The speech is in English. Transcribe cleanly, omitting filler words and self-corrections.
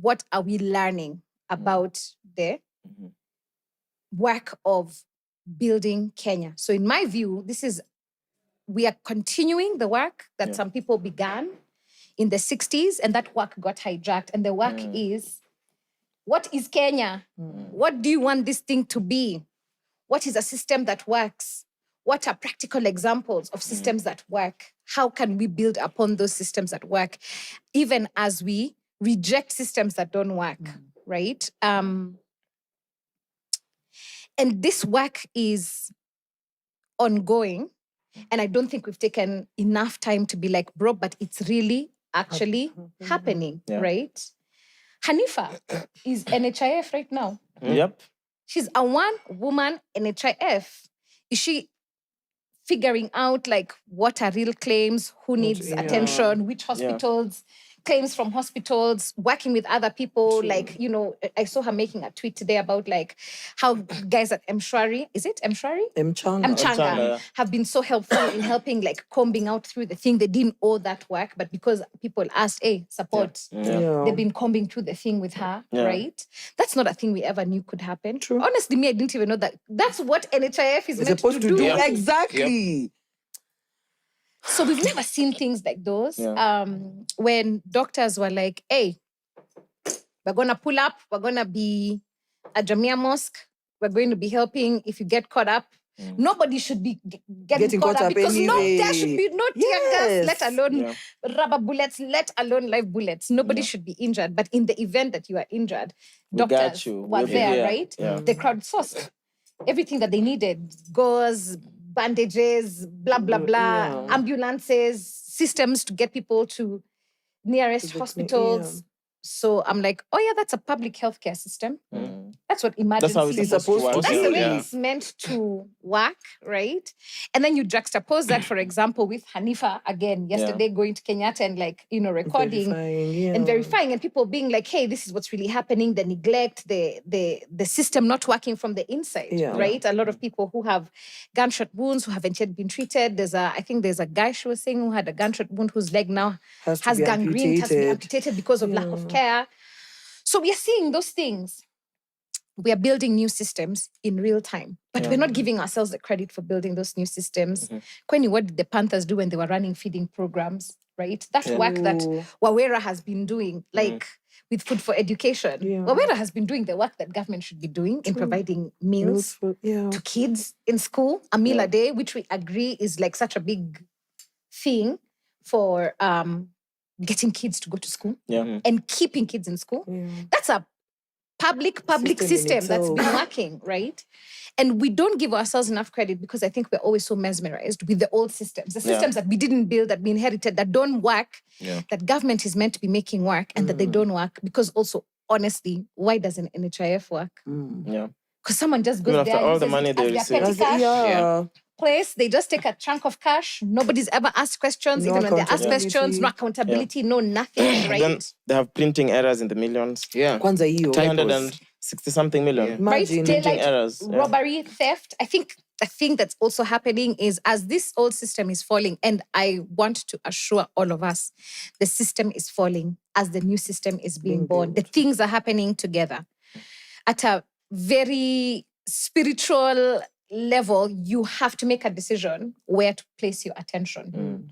what are we learning about the work of building Kenya. So in my view, we are continuing the work that some people began in the 60s, and that work got hijacked. And the work is, what is Kenya? What do you want this thing to be? What is a system that works? What are practical examples of systems that work? How can we build upon those systems that work, even as we reject systems that don't work, right? And this work is ongoing. And I don't think we've taken enough time to be like, bro, but it's really actually happening, right? Hanifa is NHIF right now. Yep. She's a one-woman NHIF. Is she figuring out like what are real claims, who needs attention, which hospitals, claims from hospitals, working with other people? Like, you know, I saw her making a tweet today about like how guys at Mshwari, is it Mshwari? Mchanga have been so helpful in helping like combing out through the thing. They didn't owe that work, but because people asked, hey, support, they've been combing through the thing with her, right? That's not a thing we ever knew could happen. Honestly, me, I didn't even know that. That's what NHIF is meant supposed to do. Yeah. Exactly. So we've never seen things like those. When doctors were like, hey, we're going to pull up, we're going to be at Jamia Mosque, we're going to be helping if you get caught up. Nobody should be getting caught up because anyway. there should be no tear gas, let alone rubber bullets, let alone live bullets. Nobody should be injured. But in the event that you are injured, doctors were there, right? They crowdsourced everything that they needed. Gauze, bandages, blah, blah, blah, ambulances, systems to get people to nearest hospitals. So I'm like, oh yeah, that's a public healthcare system. That's what emergency is supposed to work. That's the way it's meant to work, right? And then you juxtapose that, for example, with Hanifa again yesterday going to Kenyatta and like, you know, recording and verifying, and people being like, hey, this is what's really happening. The neglect, the system not working from the inside, right? A lot of people who have gunshot wounds who haven't yet been treated. I think there's a guy she was saying who had a gunshot wound whose leg now has gangrene, has to be amputated because of lack of care. So we are seeing those things. We are building new systems in real time, but we're not giving ourselves the credit for building those new systems. Kweni, what did the Panthers do when they were running feeding programs, right? That work that Wawera has been doing, like with Food for Education. Wawera has been doing the work that government should be doing in providing meals to kids in school, a meal a day, which we agree is like such a big thing for getting kids to go to school and keeping kids in school. That's a public system that's been working, right? And we don't give ourselves enough credit because I think we're always so mesmerized with the old systems, the systems that we didn't build, that we inherited, that don't work, that government is meant to be making work, and that they don't work. Because also, honestly, why doesn't NHIF work? Because someone just goes there all and the money they receive. petty cash place, they just take a chunk of cash. Nobody's ever asked questions. Even when they ask questions, no accountability, no nothing, right? Then they have printing errors in the millions. Kwanza hiyo. 260-something million. Right? Printing errors. Robbery, theft. I think the thing that's also happening is as this old system is falling, and I want to assure all of us, the system is falling as the new system is being born. The things are happening together. At a very spiritual level, you have to make a decision where to place your attention.